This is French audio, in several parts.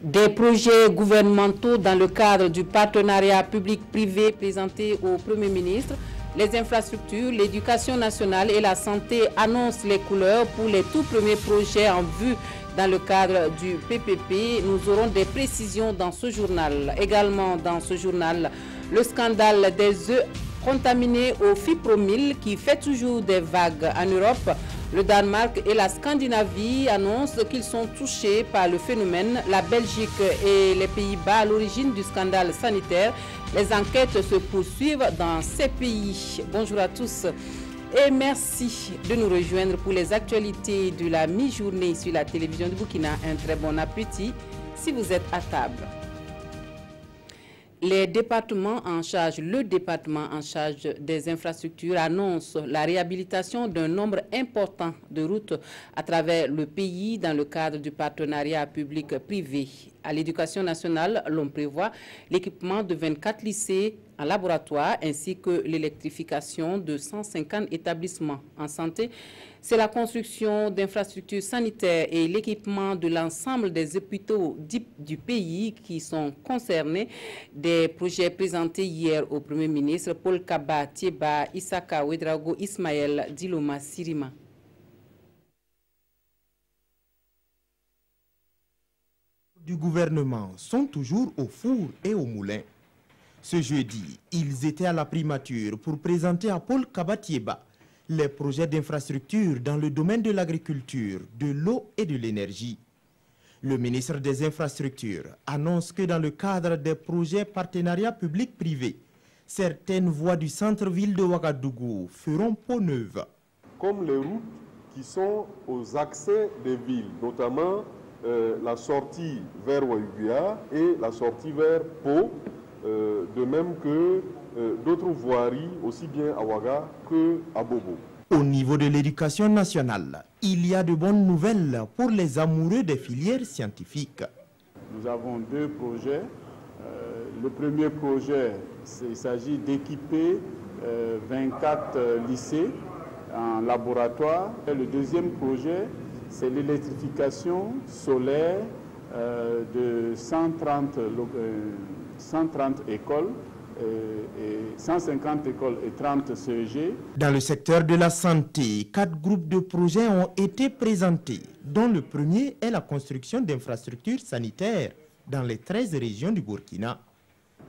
Des projets gouvernementaux dans le cadre du partenariat public-privé présenté au Premier ministre, les infrastructures, l'éducation nationale et la santé annoncent les couleurs pour les tout premiers projets en vue dans le cadre du PPP. Nous aurons des précisions dans ce journal. Également dans ce journal, le scandale des œufs contaminés au fipromyl qui fait toujours des vagues en Europe. Le Danemark et la Scandinavie annoncent qu'ils sont touchés par le phénomène. La Belgique et les Pays-Bas à l'origine du scandale sanitaire. Les enquêtes se poursuivent dans ces pays. Bonjour à tous et merci de nous rejoindre pour les actualités de la mi-journée sur la télévision du Burkina. Un très bon appétit si vous êtes à table. Le département en charge des infrastructures annonce la réhabilitation d'un nombre important de routes à travers le pays dans le cadre du partenariat public-privé. À l'éducation nationale, l'on prévoit l'équipement de 24 lycées en laboratoire ainsi que l'électrification de 150 établissements en santé. C'est la construction d'infrastructures sanitaires et l'équipement de l'ensemble des hôpitaux du pays qui sont concernés. Des projets présentés hier au Premier ministre Paul Kaba, Tieba, Isaka Ouedraogo, Ismaël Diloma Sirima. Du gouvernement sont toujours au four et au moulin. Ce jeudi, ils étaient à la primature pour présenter à Paul Kaba Tieba les projets d'infrastructure dans le domaine de l'agriculture, de l'eau et de l'énergie. Le ministre des Infrastructures annonce que dans le cadre des projets partenariat public-privé, certaines voies du centre-ville de Ouagadougou feront peau neuve. Comme les routes qui sont aux accès des villes, notamment la sortie vers Ouaguia et la sortie vers Pau, de même que d'autres voiries, aussi bien à Ouaga qu'à Bobo. Au niveau de l'éducation nationale, il y a de bonnes nouvelles pour les amoureux des filières scientifiques. Nous avons deux projets. Le premier projet, il s'agit d'équiper 24 lycées en laboratoire. Et le deuxième projet, c'est l'électrification solaire de 130 écoles, et 150 écoles et 30 CEG. Dans le secteur de la santé, 4 groupes de projets ont été présentés, dont le premier est la construction d'infrastructures sanitaires dans les 13 régions du Burkina.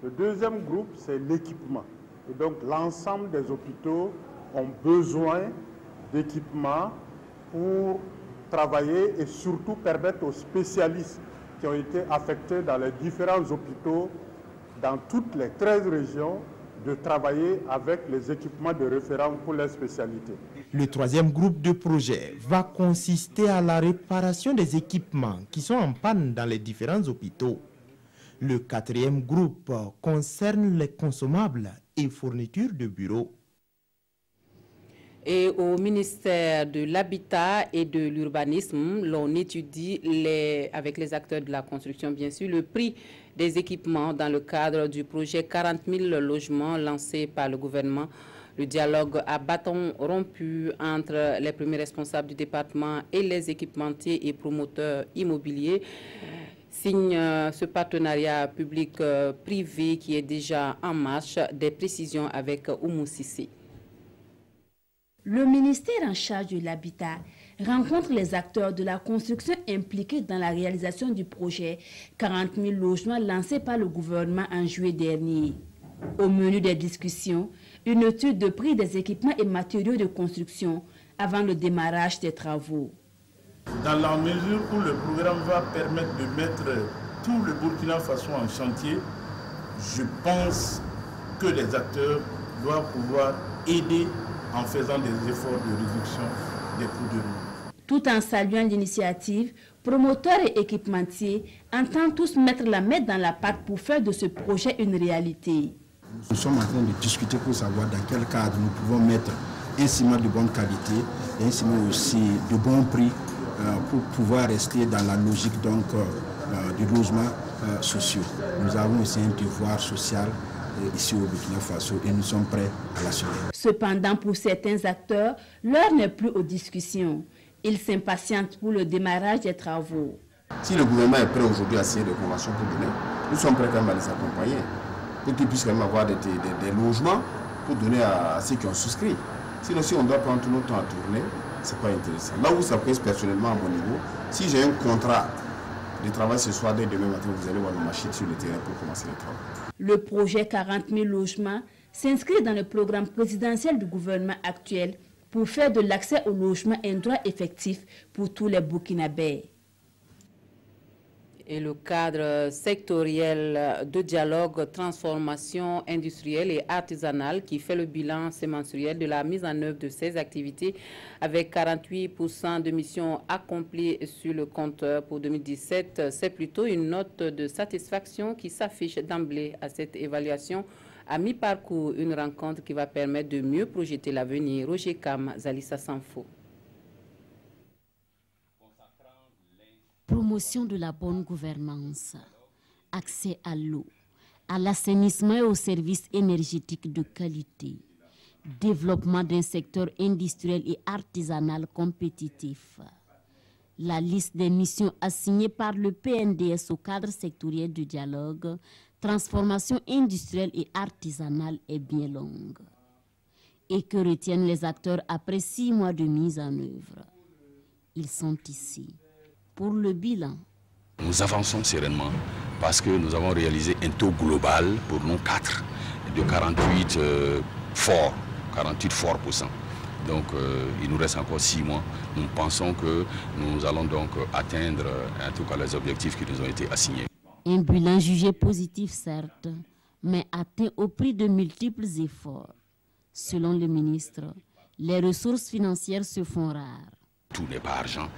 Le deuxième groupe, c'est l'équipement. Et donc l'ensemble des hôpitaux ont besoin d'équipements pour travailler et surtout permettre aux spécialistes qui ont été affectés dans les différents hôpitaux dans toutes les 13 régions de travailler avec les équipements de référence pour les spécialités. Le troisième groupe de projets va consister à la réparation des équipements qui sont en panne dans les différents hôpitaux. Le quatrième groupe concerne les consommables et fournitures de bureaux. Et au ministère de l'Habitat et de l'Urbanisme, l'on étudie avec les acteurs de la construction, bien sûr, le prix des équipements dans le cadre du projet 40 000 logements lancé par le gouvernement. Le dialogue à bâton rompu entre les premiers responsables du département et les équipementiers et promoteurs immobiliers signe ce partenariat public-privé qui est déjà en marche. Des précisions avec Oumou Sissi. Le ministère en charge de l'habitat rencontre les acteurs de la construction impliqués dans la réalisation du projet 40 000 logements lancé par le gouvernement en juillet dernier. Au menu des discussions, une étude de prix des équipements et matériaux de construction avant le démarrage des travaux. Dans la mesure où le programme va permettre de mettre tout le Burkina Faso en chantier, je pense que les acteurs doivent pouvoir aider en faisant des efforts de réduction des coûts de vie. Tout en saluant l'initiative, promoteurs et équipementiers entendent tous mettre la main dans la pâte pour faire de ce projet une réalité. Nous sommes en train de discuter pour savoir dans quel cadre nous pouvons mettre un ciment de bonne qualité et un ciment aussi de bon prix pour pouvoir rester dans la logique donc, du logement social. Nous avons aussi un devoir social ici au Burkina Faso et nous sommes prêts à l'assumer. Cependant, pour certains acteurs, l'heure n'est plus aux discussions. Ils s'impatientent pour le démarrage des travaux. Si le gouvernement est prêt aujourd'hui à signer des conventions pour donner, nous sommes prêts quand même à les accompagner pour qu'ils puissent quand même avoir des logements pour donner à ceux qui ont souscrit. Sinon, si on doit prendre tout notre temps à tourner, ce n'est pas intéressant. Là où ça pèse personnellement à mon niveau, si j'ai un contrat de travail ce soir, dès demain matin, vous allez voir nos machines sur le terrain pour commencer le travail. Le projet 40 000 logements s'inscrit dans le programme présidentiel du gouvernement actuel pour faire de l'accès au logement un droit effectif pour tous les Burkinabés. Et le cadre sectoriel de dialogue, transformation industrielle et artisanale qui fait le bilan semenciel de la mise en œuvre de ces activités avec 48% de missions accomplies sur le compteur pour 2017. C'est plutôt une note de satisfaction qui s'affiche d'emblée à cette évaluation à mi-parcours, une rencontre qui va permettre de mieux projeter l'avenir. Roger Kam, Zalissa Sanfo. Promotion de la bonne gouvernance, accès à l'eau, à l'assainissement et aux services énergétiques de qualité, développement d'un secteur industriel et artisanal compétitif. La liste des missions assignées par le PNDS au cadre sectoriel de dialogue, transformation industrielle et artisanale est bien longue. Et que retiennent les acteurs après 6 mois de mise en œuvre? Ils sont ici. Pour le bilan. Nous avançons sereinement parce que nous avons réalisé un taux global pour nous 4 de 48 forts%. Donc il nous reste encore 6 mois. Nous pensons que nous allons donc atteindre en tout cas les objectifs qui nous ont été assignés. Un bilan jugé positif certes, mais atteint au prix de multiples efforts. Selon le ministre, les ressources financières se font rares. Tout n'est pas argent.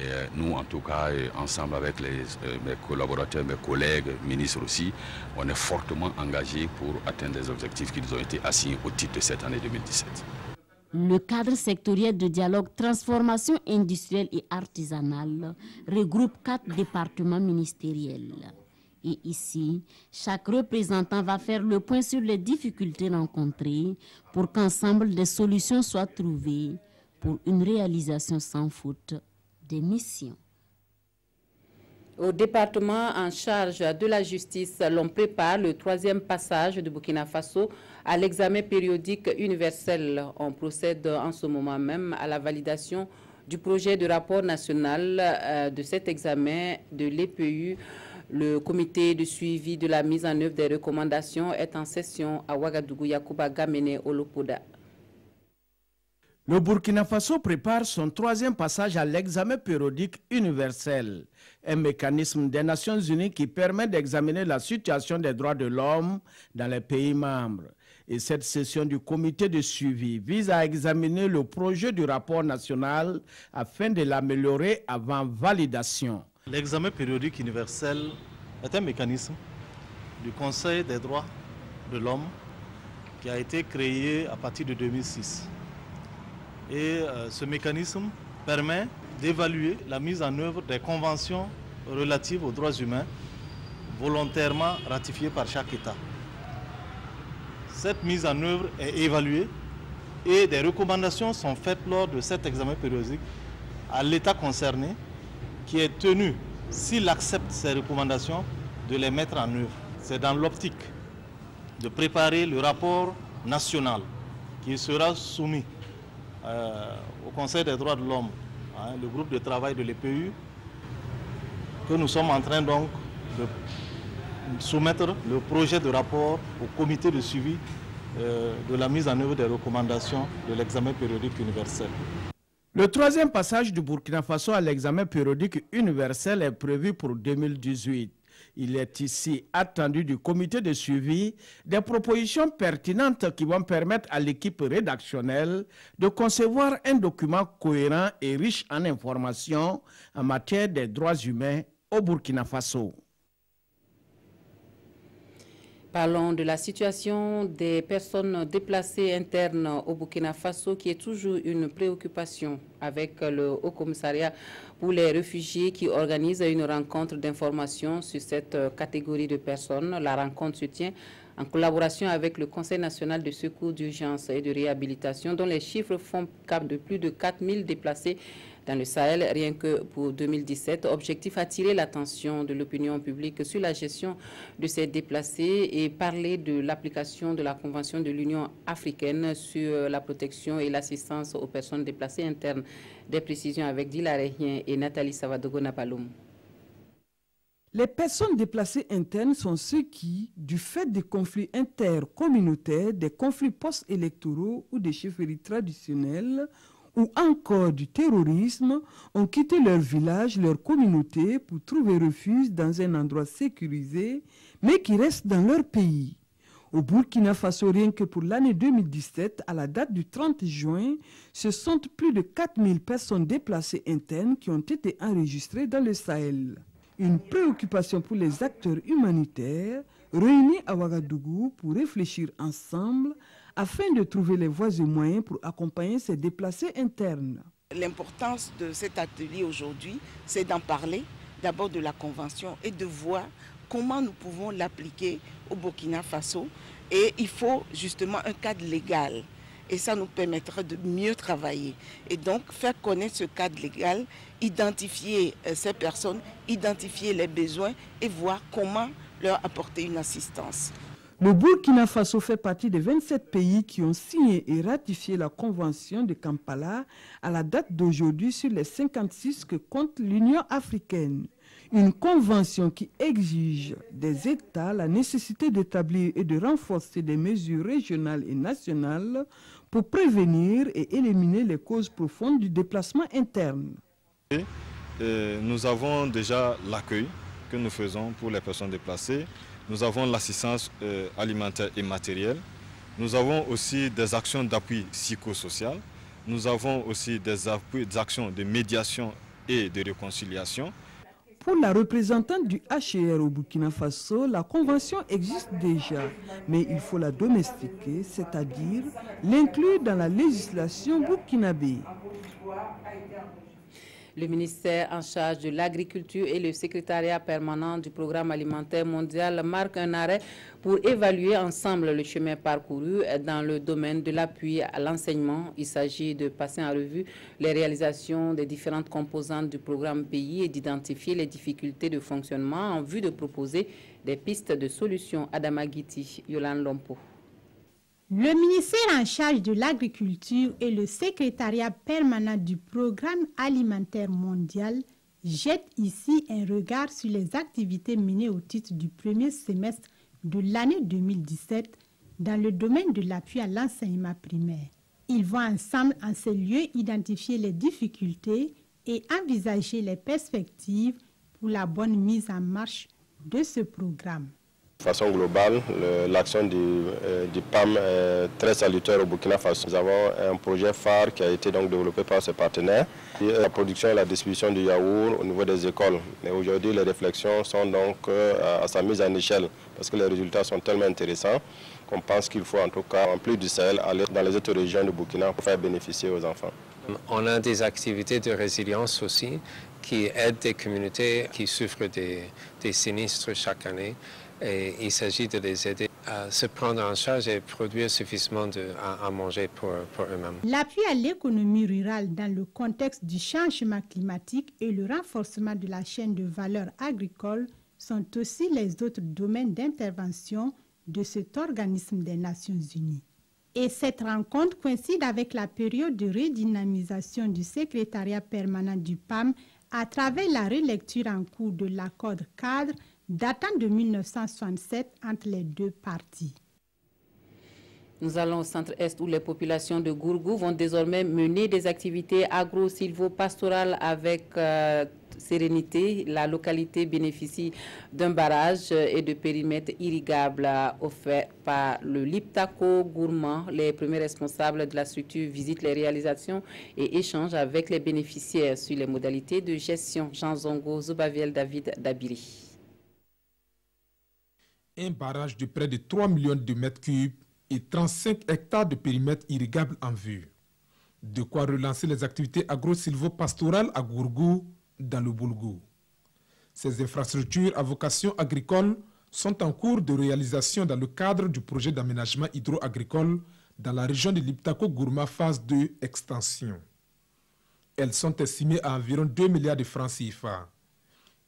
Et nous, en tout cas, ensemble avec mes collaborateurs, mes collègues, ministres aussi, on est fortement engagés pour atteindre les objectifs qui nous ont été assignés au titre de cette année 2017. Le cadre sectoriel de dialogue transformation industrielle et artisanale regroupe 4 départements ministériels. Et ici, chaque représentant va faire le point sur les difficultés rencontrées pour qu'ensemble des solutions soient trouvées pour une réalisation sans faute des missions. Au département en charge de la justice, l'on prépare le 3e passage de Burkina Faso à l'examen périodique universel. On procède en ce moment même à la validation du projet de rapport national de cet examen de l'EPU. Le comité de suivi de la mise en œuvre des recommandations est en session à Ouagadougou. Yacouba Gamene Olopoda. Le Burkina Faso prépare son 3e passage à l'examen périodique universel, un mécanisme des Nations Unies qui permet d'examiner la situation des droits de l'homme dans les pays membres. Et cette session du comité de suivi vise à examiner le projet du rapport national afin de l'améliorer avant validation. L'examen périodique universel est un mécanisme du Conseil des droits de l'homme qui a été créé à partir de 2006. Et ce mécanisme permet d'évaluer la mise en œuvre des conventions relatives aux droits humains volontairement ratifiées par chaque État. Cette mise en œuvre est évaluée et des recommandations sont faites lors de cet examen périodique à l'État concerné qui est tenu, s'il accepte ces recommandations, de les mettre en œuvre. C'est dans l'optique de préparer le rapport national qui sera soumis au Conseil des droits de l'homme, le groupe de travail de l'EPU, que nous sommes en train donc de soumettre le projet de rapport au comité de suivi de la mise en œuvre des recommandations de l'examen périodique universel. Le 3e passage du Burkina Faso à l'examen périodique universel est prévu pour 2018. Il est ici attendu du comité de suivi des propositions pertinentes qui vont permettre à l'équipe rédactionnelle de concevoir un document cohérent et riche en informations en matière des droits humains au Burkina Faso. Parlons de la situation des personnes déplacées internes au Burkina Faso qui est toujours une préoccupation avec le Haut Commissariat pour les réfugiés qui organise une rencontre d'information sur cette catégorie de personnes. La rencontre se tient en collaboration avec le Conseil national de secours d'urgence et de réhabilitation dont les chiffres font cap de plus de 4000 déplacés dans le Sahel, rien que pour 2017. Objectif attirer l'attention de l'opinion publique sur la gestion de ces déplacés et parler de l'application de la Convention de l'Union africaine sur la protection et l'assistance aux personnes déplacées internes. Des précisions avec Dila Rehien et Nathalie Savadogo-Napaloum. Les personnes déplacées internes sont ceux qui, du fait des conflits intercommunautaires, des conflits post-électoraux ou des chefferies traditionnelles, ou encore du terrorisme, ont quitté leur village, leur communauté pour trouver refuge dans un endroit sécurisé, mais qui restent dans leur pays. Au Burkina Faso, rien que pour l'année 2017, à la date du 30 juin, ce sont plus de 4000 personnes déplacées internes qui ont été enregistrées dans le Sahel. Une préoccupation pour les acteurs humanitaires réunis à Ouagadougou pour réfléchir ensemble afin de trouver les voies et moyens pour accompagner ces déplacés internes. L'importance de cet atelier aujourd'hui, c'est d'en parler, d'abord de la Convention et de voir comment nous pouvons l'appliquer au Burkina Faso. Et il faut justement un cadre légal. Et ça nous permettra de mieux travailler. Et donc, faire connaître ce cadre légal, identifier ces personnes, identifier les besoins et voir comment leur apporter une assistance. Le Burkina Faso fait partie des 27 pays qui ont signé et ratifié la Convention de Kampala à la date d'aujourd'hui sur les 56 que compte l'Union africaine. Une convention qui exige des États la nécessité d'établir et de renforcer des mesures régionales et nationales pour prévenir et éliminer les causes profondes du déplacement interne. Nous avons déjà l'accueil que nous faisons pour les personnes déplacées. Nous avons l'assistance alimentaire et matérielle. Nous avons aussi des actions d'appui psychosocial. Nous avons aussi des actions de médiation et de réconciliation. Pour la représentante du HCR au Burkina Faso, la convention existe déjà, mais il faut la domestiquer, c'est-à-dire l'inclure dans la législation burkinabé. Le ministère en charge de l'agriculture et le secrétariat permanent du programme alimentaire mondial marquent un arrêt pour évaluer ensemble le chemin parcouru dans le domaine de l'appui à l'enseignement. Il s'agit de passer en revue les réalisations des différentes composantes du programme pays et d'identifier les difficultés de fonctionnement en vue de proposer des pistes de solutions. Adama Guiti, Yolande Lompo. Le ministère en charge de l'agriculture et le secrétariat permanent du programme alimentaire mondial jettent ici un regard sur les activités menées au titre du premier semestre de l'année 2017 dans le domaine de l'appui à l'enseignement primaire. Ils vont ensemble en ces lieux identifier les difficultés et envisager les perspectives pour la bonne mise en marche de ce programme. De façon globale, l'action du PAM est très salutaire au Burkina Faso. Nous avons un projet phare qui a été donc développé par ses partenaires. La production et la distribution du yaourt au niveau des écoles. Et aujourd'hui, les réflexions sont donc à sa mise en échelle parce que les résultats sont tellement intéressants qu'on pense qu'il faut en tout cas, en plus du Sahel, aller dans les autres régions du Burkina pour faire bénéficier aux enfants. On a des activités de résilience aussi qui aident des communautés qui souffrent des sinistres chaque année. Et il s'agit de les aider à se prendre en charge et produire suffisamment à manger pour eux-mêmes. L'appui à l'économie rurale dans le contexte du changement climatique et le renforcement de la chaîne de valeur agricole sont aussi les autres domaines d'intervention de cet organisme des Nations Unies. Et cette rencontre coïncide avec la période de redynamisation du secrétariat permanent du PAM à travers la relecture en cours de l'accord cadre datant de 1967 entre les deux parties. Nous allons au centre-est où les populations de Gourgou vont désormais mener des activités agro-silvo-pastorales avec sérénité. La localité bénéficie d'un barrage et de périmètres irrigables offerts par le Liptako Gourmand. Les premiers responsables de la structure visitent les réalisations et échangent avec les bénéficiaires sur les modalités de gestion. Jean Zongo, Zubaviel David Dabiri. Un barrage de près de 3 millions de mètres cubes et 35 hectares de périmètre irrigable en vue. De quoi relancer les activités agro-silvo-pastorales à Gourgou, dans le Boulgou. Ces infrastructures à vocation agricole sont en cours de réalisation dans le cadre du projet d'aménagement hydro-agricole dans la région de Liptako Gourma phase 2 extension. Elles sont estimées à environ 2 milliards de francs CFA.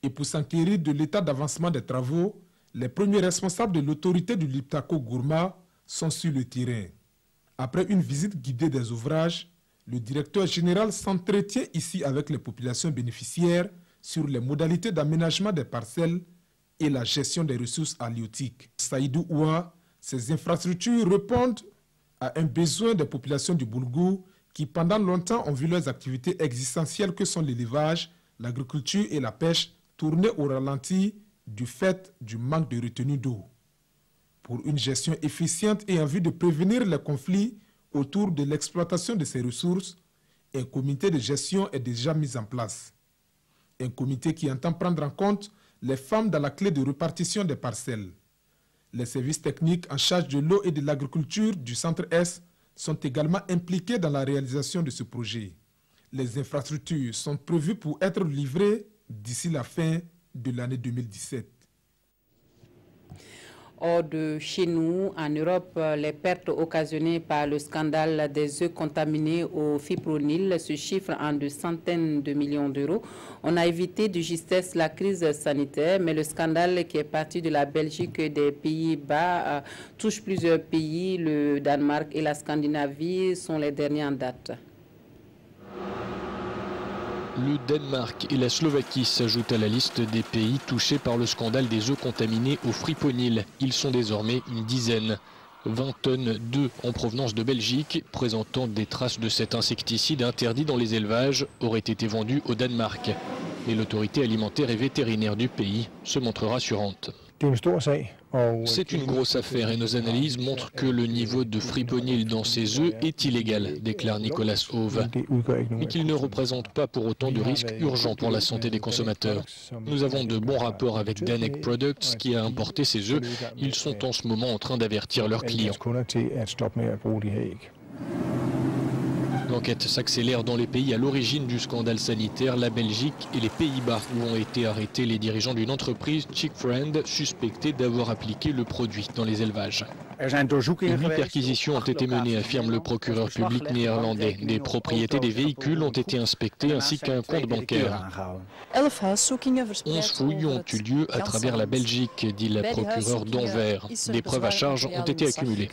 Et pour s'enquérir de l'état d'avancement des travaux, les premiers responsables de l'autorité du Liptako Gourma sont sur le terrain. Après une visite guidée des ouvrages, le directeur général s'entretient ici avec les populations bénéficiaires sur les modalités d'aménagement des parcelles et la gestion des ressources halieutiques. Saïdou Oua, ces infrastructures répondent à un besoin des populations du Boulgou qui pendant longtemps ont vu leurs activités existentielles que sont l'élevage, l'agriculture et la pêche tourner au ralenti du fait du manque de retenue d'eau. Pour une gestion efficiente et en vue de prévenir les conflits autour de l'exploitation de ces ressources, un comité de gestion est déjà mis en place. Un comité qui entend prendre en compte les femmes dans la clé de répartition des parcelles. Les services techniques en charge de l'eau et de l'agriculture du Centre-Est sont également impliqués dans la réalisation de ce projet. Les infrastructures sont prévues pour être livrées d'ici la fin de l'année 2017. Hors de chez nous, en Europe, les pertes occasionnées par le scandale des œufs contaminés au fipronil se chiffrent en de centaines de millions d'euros. On a évité de justesse la crise sanitaire, mais le scandale qui est parti de la Belgique et des Pays-Bas touche plusieurs pays. Le Danemark et la Scandinavie sont les derniers en date. Le Danemark et la Slovaquie s'ajoutent à la liste des pays touchés par le scandale des œufs contaminés au friponil. Ils sont désormais une dizaine. 20 tonnes d'œufs en provenance de Belgique, présentant des traces de cet insecticide interdit dans les élevages, auraient été vendues au Danemark. Mais l'autorité alimentaire et vétérinaire du pays se montre rassurante. C'est une grosse affaire et nos analyses montrent que le niveau de friponil dans ces œufs est illégal, déclare Nicolas Hove, mais qu'il ne représente pas pour autant de risque urgent pour la santé des consommateurs. Nous avons de bons rapports avec Danek Products qui a importé ces œufs. Ils sont en ce moment en train d'avertir leurs clients. L'enquête s'accélère dans les pays à l'origine du scandale sanitaire, la Belgique et les Pays-Bas, où ont été arrêtés les dirigeants d'une entreprise, Chick Friend, suspectés d'avoir appliqué le produit dans les élevages. 8 perquisitions ont été menées, affirme le procureur public néerlandais. Des propriétés des véhicules ont été inspectées ainsi qu'un compte bancaire. 11 fouilles ont eu lieu à travers la Belgique, dit la procureure d'Anvers. Des preuves à charge ont été accumulées.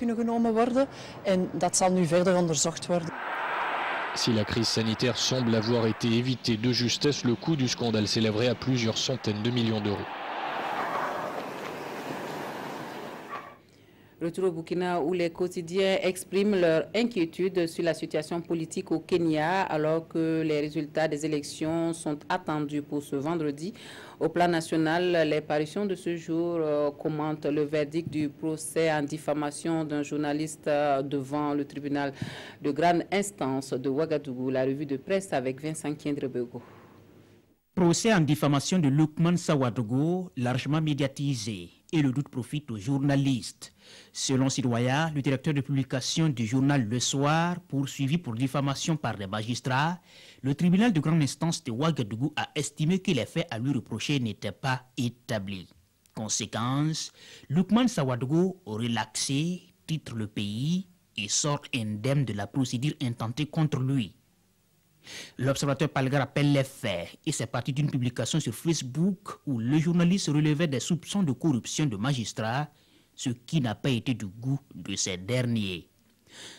Si la crise sanitaire semble avoir été évitée de justesse, le coût du scandale s'élèverait à plusieurs centaines de millions d'euros. Retour au Burkina où les quotidiens expriment leur inquiétude sur la situation politique au Kenya alors que les résultats des élections sont attendus pour ce vendredi. Au plan national, les parutions de ce jour commentent le verdict du procès en diffamation d'un journaliste devant le tribunal de grande instance de Ouagadougou. La revue de presse avec Vincent Kiendrebego. Procès en diffamation de Lukman Sawadogo, largement médiatisé, et le doute profite aux journalistes. Selon Sidoya, le directeur de publication du journal Le Soir, poursuivi pour diffamation par les magistrats, le tribunal de grande instance de Ouagadougou a estimé que les faits à lui reprocher n'étaient pas établis. Conséquence, Lukman Sawadogo, relaxé, titre le pays et sort indemne de la procédure intentée contre lui. L'observateur Palga rappelle les faits et c'est parti d'une publication sur Facebook où le journaliste relevait des soupçons de corruption de magistrats, ce qui n'a pas été du goût de ces derniers.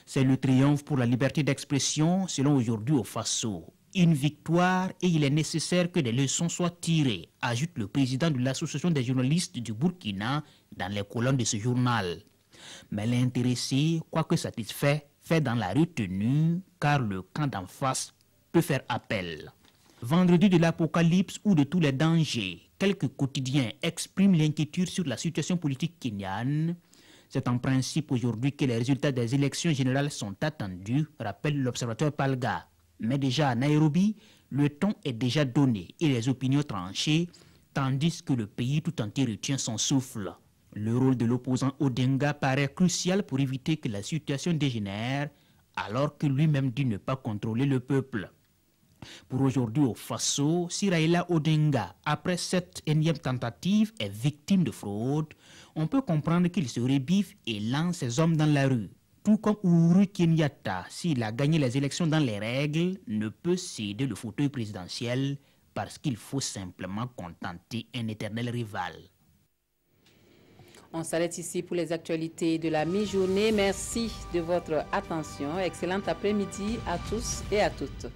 C'est le triomphe pour la liberté d'expression selon aujourd'hui au Faso. Une victoire et il est nécessaire que des leçons soient tirées, ajoute le président de l'association des journalistes du Burkina dans les colonnes de ce journal. Mais l'intéressé, quoique satisfait, fait dans la retenue car le camp d'en face peut faire appel. Vendredi de l'apocalypse ou de tous les dangers, quelques quotidiens expriment l'inquiétude sur la situation politique kenyane. C'est en principe aujourd'hui que les résultats des élections générales sont attendus, rappelle l'observateur Palga. Mais déjà à Nairobi, le ton est déjà donné et les opinions tranchées, tandis que le pays tout entier retient son souffle. Le rôle de l'opposant Odinga paraît crucial pour éviter que la situation dégénère, alors que lui-même dit ne pas contrôler le peuple. Pour aujourd'hui au Faso, si Raila Odinga, après cette énième tentative, est victime de fraude, on peut comprendre qu'il se rebiffe et lance ses hommes dans la rue. Tout comme Uhuru Kenyatta, s'il a gagné les élections dans les règles, ne peut céder le fauteuil présidentiel parce qu'il faut simplement contenter un éternel rival. On s'arrête ici pour les actualités de la mi-journée. Merci de votre attention. Excellent après-midi à tous et à toutes.